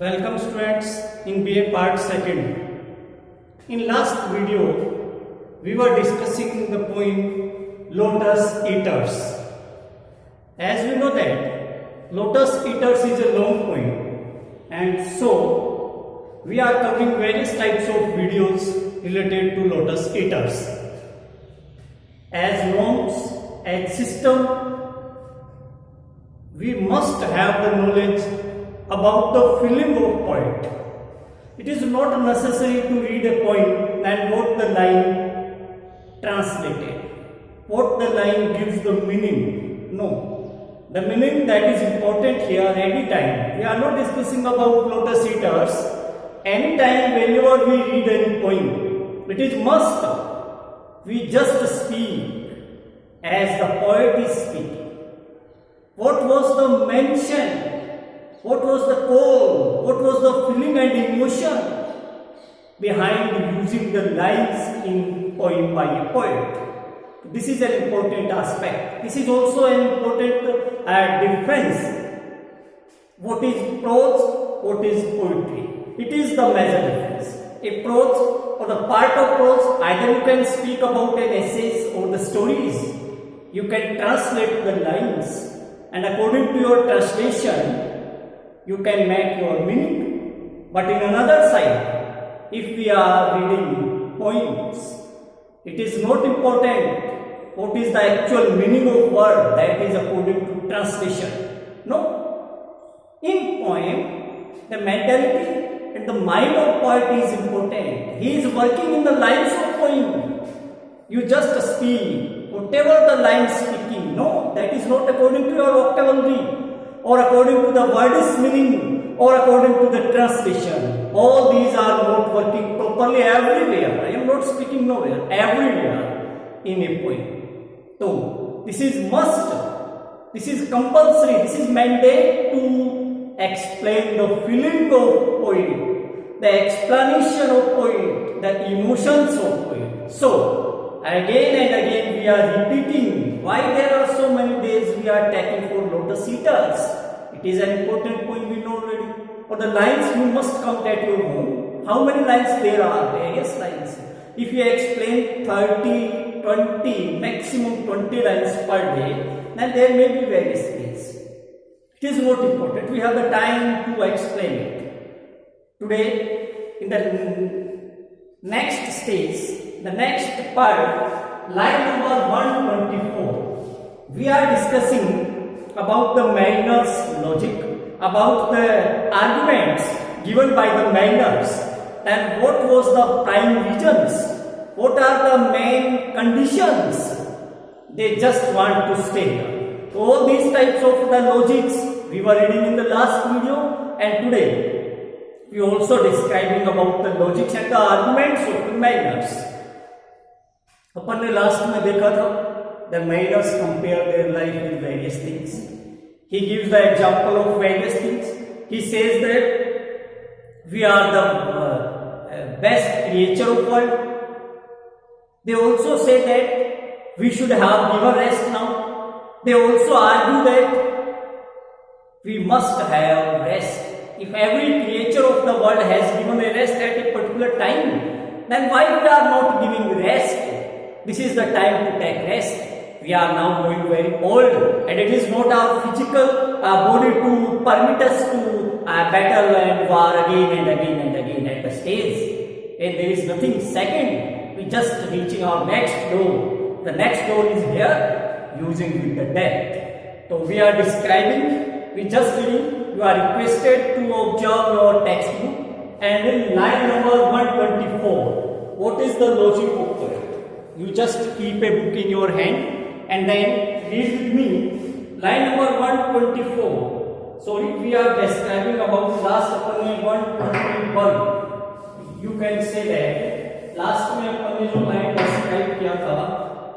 Welcome students in BA part 2nd. In last video, we were discussing the poem Lotus Eaters. As we know that Lotus Eaters is a long poem, and so we are covering various types of videos related to Lotus Eaters. As norms, as system, we must have the knowledge about the feeling of poet. It is not necessary to read a poem and what the line translated, what the line gives the meaning. No, the meaning that is important here anytime. We are not discussing about Lotus Eaters. Anytime whenever we read any poem, it is must we just speak as the poet is speaking. What was the mention? What was the call? What was the feeling and emotion behind using the lines in poem by a poet? This is an important aspect. This is also an important difference. What is prose? What is poetry? It is the major difference. A prose or the part of prose, either you can speak about an essays or the stories. You can translate the lines, and according to your translation, you can make your meaning. But in another side, if we are reading poems, it is not important what is the actual meaning of word, that is according to translation. No. In poem, the mentality and the mind of poet is important. He is working in the lines of poem. You just speak, whatever the line speaking. No, that is not according to your vocabulary, or according to the word's meaning, or according to the translation. All these are not working properly everywhere. I am not speaking nowhere, everywhere in a poem. So, this is must, this is compulsory, this is mandate to explain the feeling of poet, the explanation of poet, the emotions of poet. So, again and again we are repeating why there are so many days we are taking for Lotus Eaters. It is an important point we know already. For the lines you must count at your home. How many lines there are? Various lines. If you explain 30, 20, maximum 20 lines per day, then there may be various ways. It is not important. We have the time to explain it. Today, in the next stage, the next part, line number 124, we are discussing about the Mariner's logic, about the arguments given by the mariners, and what was the prime reasons, what are the main conditions they just want to stay here. So all these types of the logics we were reading in the last video, and today we also describing about the logics and the arguments of the mariners. अपन ने last में देखा था the mariners compare their life with various things. He gives the example of various things. He says that we are the best creature of world. They also say that we should have given rest now. They also argue that we must have rest. If every creature of the world has given a rest at a particular time, then why we are not giving rest? This is the time to take rest. We are now going very old, and it is not our physical body to permit us to battle and war again and again and again at the stage. And there is nothing second. We just reaching our next door. The next door is here, using with the death. So we are describing, we just reading. You are requested to observe your textbook, and in line number 124, what is the logic of poet? You just keep a book in your hand and then read with me line number 124. Sorry, we are describing about last अपन ने 121. You can say that last में अपन ने जो line describe किया था,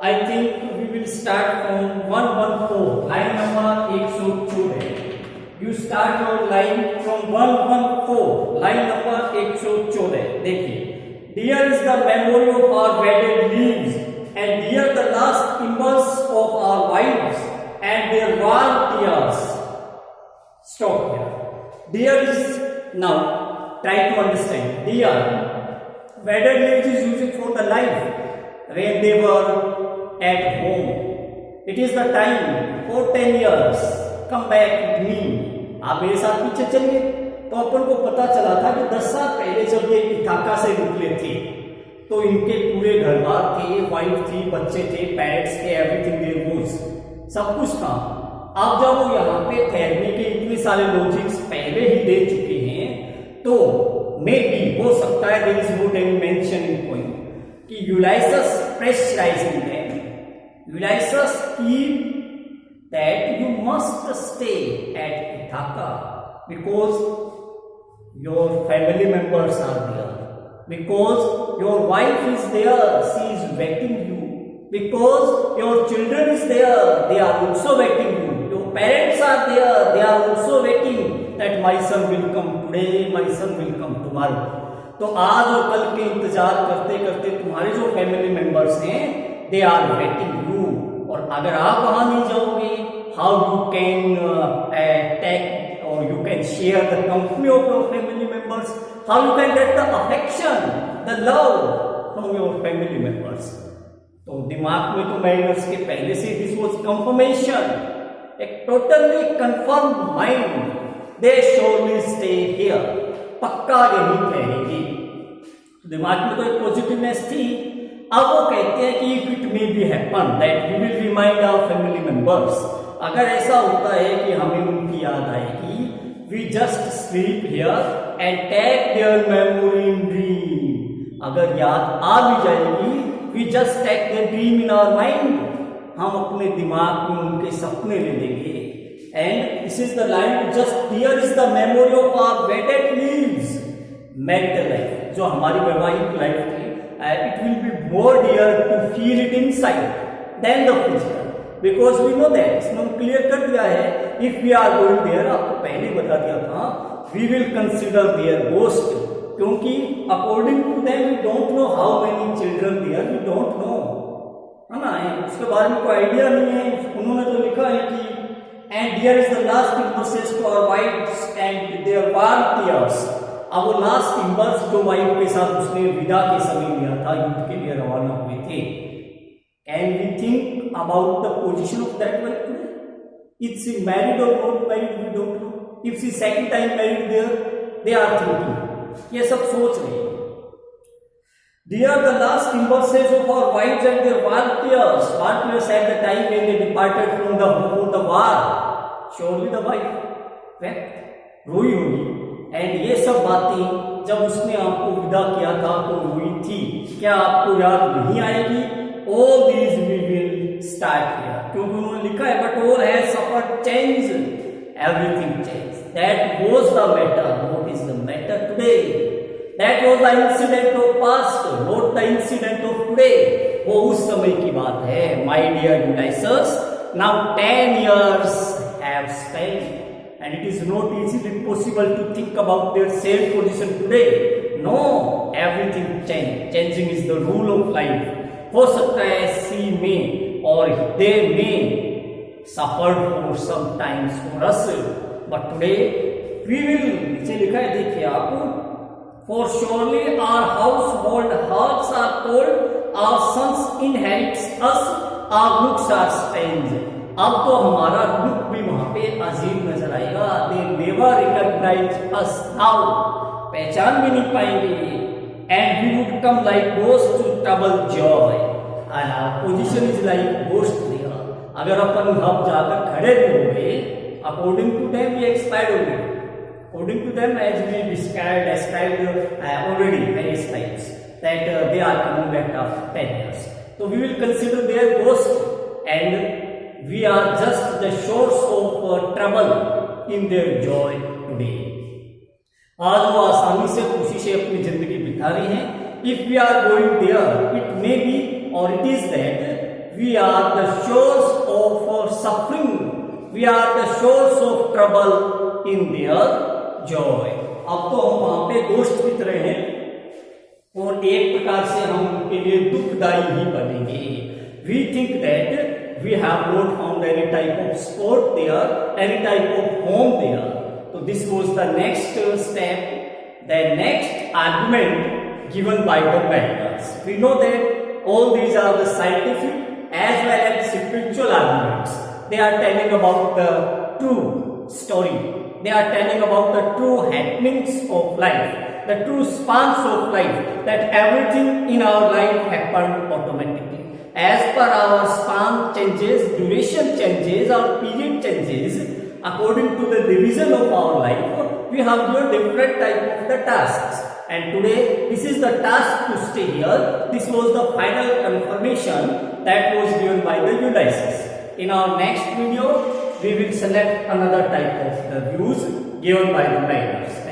I think we will start from 114, line number 114. You start your line from 114, line number 114. देखिए, dear is the memory of our wedded leaves, and dear the last embers of our wives, and their warm tears. Stop here. Dear is Now, try to understand. Dear, wedded lives is used for the life when they were at home. It is the time for 10 years. Come back with me. आप मेरे साथ पीछे चलिए। तो अपन को पता चला था कि 10 साल पहले जब ये इथाका से निकले थे तो इनके पूरे घर बार थे, वाइफ थी, बच्चे थे, पेरेंट्स थे, एवरीथिंग देयर वाज, सब कुछ था। अब जब वो यहाँ पे ठहरने के इतने सारे लॉजिक्स पहले ही दे चुके हैं तो मे बी हो सकता है there is not any mention in point कि Ulysses pressurizing them, Ulysses keep that you must stay at Ithaca because your family members are there, because your wife is there, she is waiting you, because your children is there, they are also waiting you, your parents are there, they are also waiting that my son will come today, my son will come tomorrow. तो आज और कल के इंतजार करते करते तुम्हारे जो फैमिली मेंबर्स हैं दे आर वेटिंग यू। और अगर आप वहां नहीं जाओगे, how you can take or you can share the company of your family members, how you can get the affection, the love from your family members. तो दिमाग में तो माइनर्स के पहले से दिस वाज कंफर्मेशन, एक totally confirm mind, they surely stay here, पक्का यही ठहरेगी। दिमाग में तो एक पॉजिटिवनेस थी। अब वो कहते हैं कि if it may be happen that we will remind our family members, अगर ऐसा होता है कि हमें उनकी याद आएगी, we just sleep here and take their memory in dream, अगर याद आ भी जाएगी we just take their dream in our mind, हम अपने दिमाग में उनके सपने ले लेंगे। And this is the line, just here is the memory of our wedded lives, marital life, जो हमारी वैवाहिक लाइफ थी, it will be more dear to feel it inside than the physical, because we know that, इसमें clear कर दिया है, if we are going there, आपको पहले बता दिया था, we will consider their ghost, क्योंकि according to them we don't know how many children there, we don't know, है ना, उसके बारे में कोई आइडिया नहीं है। उन्होंने तो लिखा है कि and here is the last impulses to our wives and their warm tears, अब वो लास्ट इम्बर्स जो वाइफ के साथ उसने विदा के समय लिया था, युद्ध के लिए रवाना हुए थे। Can we think about the position of that wife today? Is she married और not married, we don't know. If she second time married there, they are thinking, ये सब सोच रहे हैं। They are the last impulses of our wives and their volunteers at the time when they departed from the war. Surely the wife wept, रोई होगी। And ये सब बातें जब उसने आपको विदा किया था तो हुई थी, क्या आपको याद नहीं आएगी? All these we will start here, क्योंकि उन्होंने लिखा है but all has suffered change, everything change, that was the matter, what is the matter today, that was the incident of past, not the incident of today, वो उस समय की बात है। My dear Ulysses, now 10 years have spent and it is not easily possible to think about their same position today. No, everything changing is the rule of life. हो सकता है she may or they may suffer for some times for us, but today we will, नीचे लिखा है देखिए आप, for surely our household hearts are cold, our sons inherits us, our looks are strange. अब तो हमारा लुक भी वहां पे अजीब नजर आएगा, they never recognise us now, पहचान भी नहीं पाएंगे। And we would come like ghost to trouble Joy, and our position is like ghost there, अगर अपन अब जाकर खड़े भी हो गए, according to them we expired हो गए, according to them as we described already various times that they are coming back after 10 years, तो we will consider their ghost and we are just the source of trouble in their joy today. आज वो आसानी से खुशी से अपनी जिंदगी बिता रही हैं। If we are going there, it may be or it is that we are the source of suffering, we are the source of trouble in their joy. अब तो हम वहां पे दोस्त की तरह हैं और एक प्रकार से हम उनके लिए दुखदाई ही बनेंगे। We think that we have not found any type of sport there, any type of home there. So this was the next step, the next argument given by the mariners. We know that all these are the scientific as well as spiritual arguments. They are telling about the true story. They are telling about the true happenings of life, the true spans of life, that everything in our life happened automatically. As per our span changes, duration changes, our period changes, according to the division of our life, we have given different type of the tasks. And today, this is the task to stay here. This was the final confirmation that was given by the Ulysses. In our next video, we will select another type of the views given by the mariners.